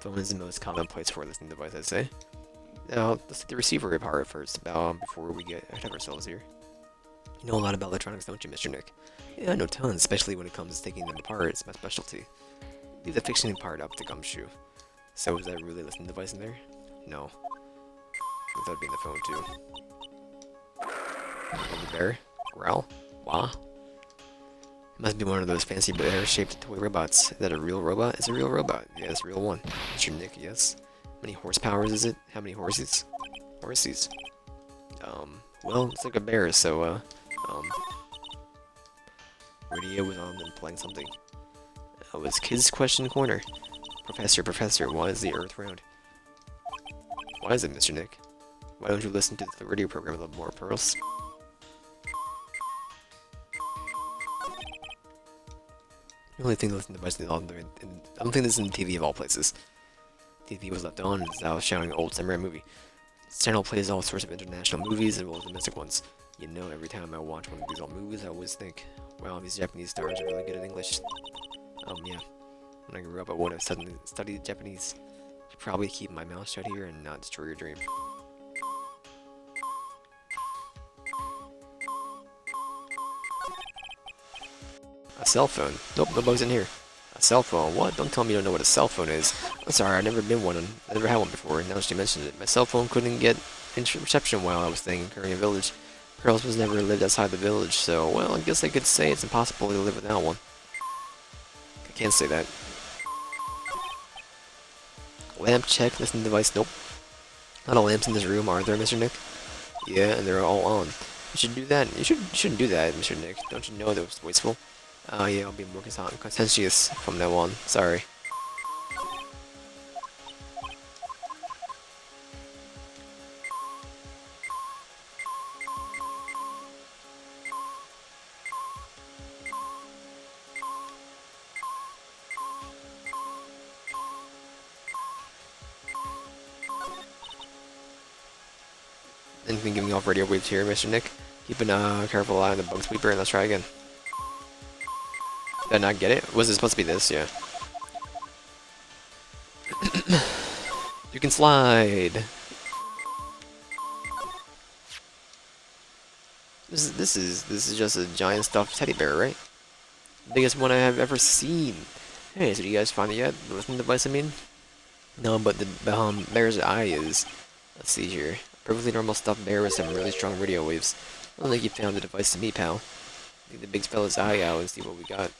Phone is the most common place for a listening device, I'd say. Now, let's take the receiver apart first, before we get ahead of ourselves here. You know a lot about electronics, don't you, Mr. Nick? Yeah, I know tons, especially when it comes to taking them apart. It's my specialty. Leave the fixing part up to Gumshoe. So, is that really a listening device in there? No. Without being the phone, too. The bear? Growl? Wah? It must be one of those fancy bear-shaped toy robots. Is that a real robot? It's a real robot. Yeah, it's a real one. Mr. Nick, yes. How many horsepowers is it? How many horses? Horses. Well, it's like a bear, so, radio was on and playing something. It was Kids Question Corner. Professor, why is the Earth round? Why is it, Mr. Nick? Why don't you listen to the radio program a little more, Pearls? The only thing to listen to by I don't think this is in TV of all places. TV was left on, as I was showing an old samurai movie. This channel plays all sorts of international movies as well as domestic ones. You know, every time I watch one of these old movies, I always think, wow, these Japanese stars are really good at English. Yeah. When I grew up, I would have suddenly studied Japanese. Should probably keep my mouth shut here and not destroy your dream. A cell phone? Nope, no bugs in here. A cell phone? What? Don't tell me you don't know what a cell phone is. I'm sorry, I've never been one. I never had one before, and now she mentioned it. My cell phone couldn't get reception while I was staying in Korean Village. Girls was never lived outside the village, so, well, I guess I could say it's impossible to live without one. I can't say that. Lamp check, listening device, nope. Not all lamps in this room, are there, Mr. Nick? Yeah, and they're all on. You should do that. You shouldn't do that, Mr. Nick. Don't you know that was wasteful? Yeah, I'll be more conscientious from now on. Sorry. Anything giving off radio waves here, Mr. Nick? Keep a careful eye on the bug sweeper and let's try again. Did I not get it? Was it supposed to be this? Yeah. You can slide! This is just a giant stuffed teddy bear, right? Biggest one I have ever seen. Hey, so do you guys find it yet? The listening device, I mean? No, but the bear's eye is. Let's see here. Perfectly normal stuffed bear with some really strong radio waves. I don't think you found the device to me, pal. Take the big fella's eye out and see what we got.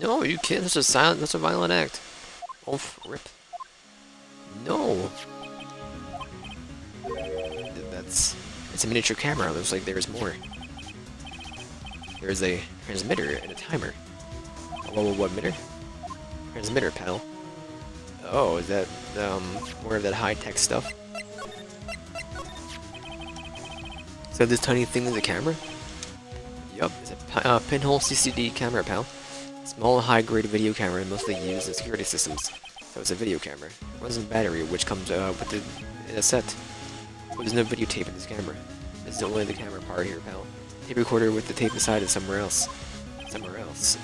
No, you can't. That's a silent. That's a violent act. Oh, rip. No. It's a miniature camera. Looks like there's more. There's a transmitter and a timer. Oh, what emitter? Transmitter, pal. Oh, is that more of that high-tech stuff? So this tiny thing is a camera? Yup, it's a pinhole CCD camera, pal. Small, high-grade video camera mostly used in security systems. So it's a video camera. Runs on battery, which comes in a set. But there's no videotape in this camera. This is only the camera part here, pal. Tape recorder with the tape inside is somewhere else. Somewhere else.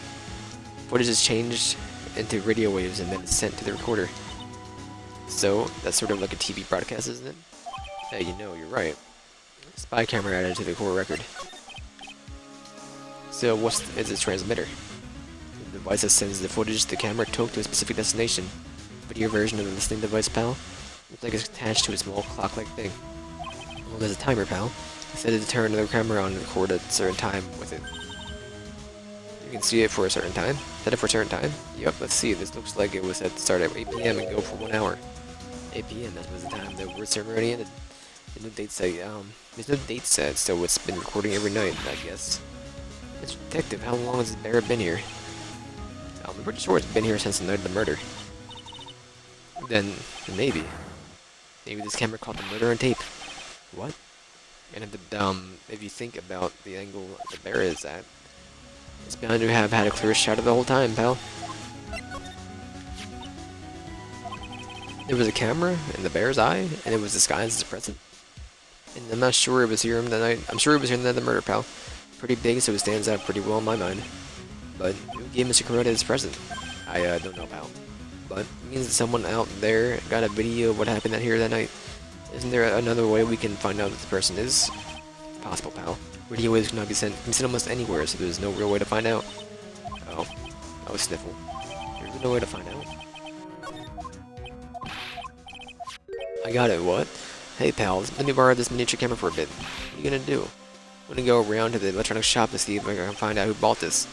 Footage is changed into radio waves and then it's sent to the recorder. So, that's sort of like a TV broadcast, isn't it? Hey, you know, you're right. Spy camera added to the core record. So, is its transmitter? The device that sends the footage the camera took to a specific destination. Video version of the listening device, pal. Looks like it's attached to a small clock-like thing. Well, there's a timer, pal. Set it to turn the camera on and record at a certain time with it. You can see it for a certain time. Set it for a certain time? Yep, let's see. This looks like it was set to start at 8 PM and go for 1 hour. 8 PM, that was the time the word ceremony ended. There's no date set, there's no date set, so it's been recording every night, I guess. Mr. Detective, how long has this bear been here? I'm pretty sure it's been here since the night of the murder. Then, maybe this camera caught the murder on tape. What? And if you think about the angle the bear is at, it's bound to have had a clear shot of the whole time, pal. There was a camera in the bear's eye, and it was disguised as a present. And I'm not sure it was here the night. I'm sure it was here the night of the murder, pal. Pretty big, so it stands out pretty well in my mind. But who gave Mr. Kuroda his present? I don't know, pal. But it means that someone out there got a video of what happened out here that night. Isn't there another way we can find out who the person is? It's possible, pal. Radio waves cannot be sent almost anywhere, so there's no real way to find out. Oh, I was sniffle. There's no way to find out. I got it, what? Hey pals, let me borrow this miniature camera for a bit. What are you gonna do? I'm gonna go around to the electronics shop to see if I can find out who bought this.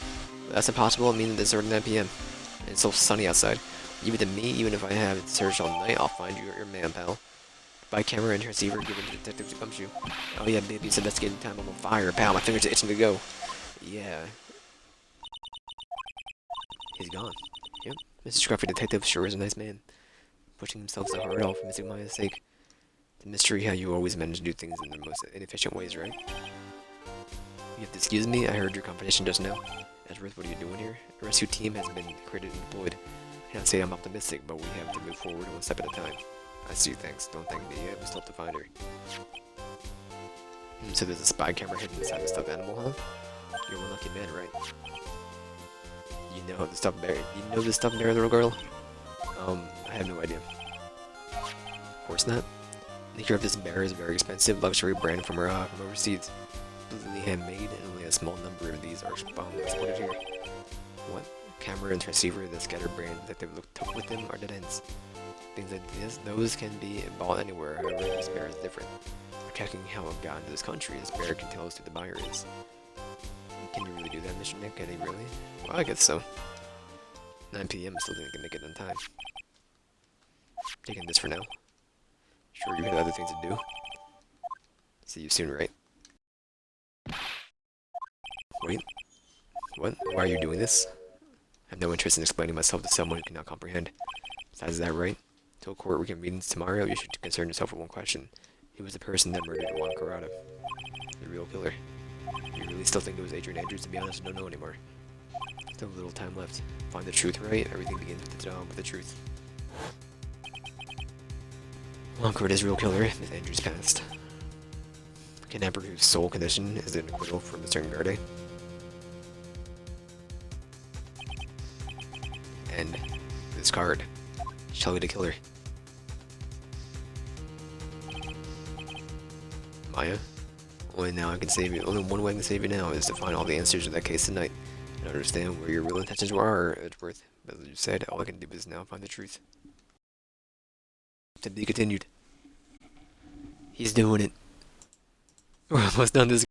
But that's impossible, meaning it's already 9 PM. And it's so sunny outside. Leave it to me, even if I have it searched all night, I'll find you your man, pal. Buy camera and receiver, give it to detective to gumshoe. Oh yeah, baby, it's investigating time, I'm on fire, pal, my fingers are itching to go. Yeah. He's gone. Yep. Mr. Scruffy Detective sure is a nice man. Pushing himself so hard, all for Mr. Maya's sake. It's a mystery how you always manage to do things in the most inefficient ways, right? You have to excuse me, I heard your conversation just now. Ezrath, what are you doing here? A rescue team has been created and deployed. I can't say I'm optimistic, but we have to move forward one step at a time. I see, thanks. Don't thank me yet, we still have to find her. So there's a spy camera hidden inside the stuffed animal, huh? You're one lucky man, right? You know the stuffed bear. You know the stuffed bear, little girl? I have no idea. Of course not. The nature of this bear is a very expensive luxury brand from overseas. Completely handmade, and only a small number of these are exported here. What? Camera and transceiver, the scatter brand that they've looked up with them are dead ends. Things like this, those can be bought anywhere, however this bear is different. For checking how I've gotten to this country, this bear can tell us who the buyer is. Can you really do that, Mr. Nick? Can he really? Well, I guess so. 9 PM, still think I can make it on time. Taking this for now. Sure, you have other things to do. See you soon, right? Wait. What? Why are you doing this? I have no interest in explaining myself to someone who cannot comprehend. Besides, is that right? Till court reconvenes tomorrow, you should concern yourself with one question. Who was the person that murdered Kuroda? The real killer. You really still think it was Adrian Andrews? To be honest, I don't know anymore. Still little time left. Find the truth, right? Everything begins with the truth. Kuroda's real killer, Miss Andrews passed. Kidnapper whose sole condition is an acquittal from a certain guard. And this card. Shall we to kill her? Maya? Only now I can save you. Only one way I can save you now is to find all the answers to that case tonight. And understand where your real intentions were, Edgeworth. But as you said, all I can do is now find the truth. To be continued. He's doing it. We're almost done this.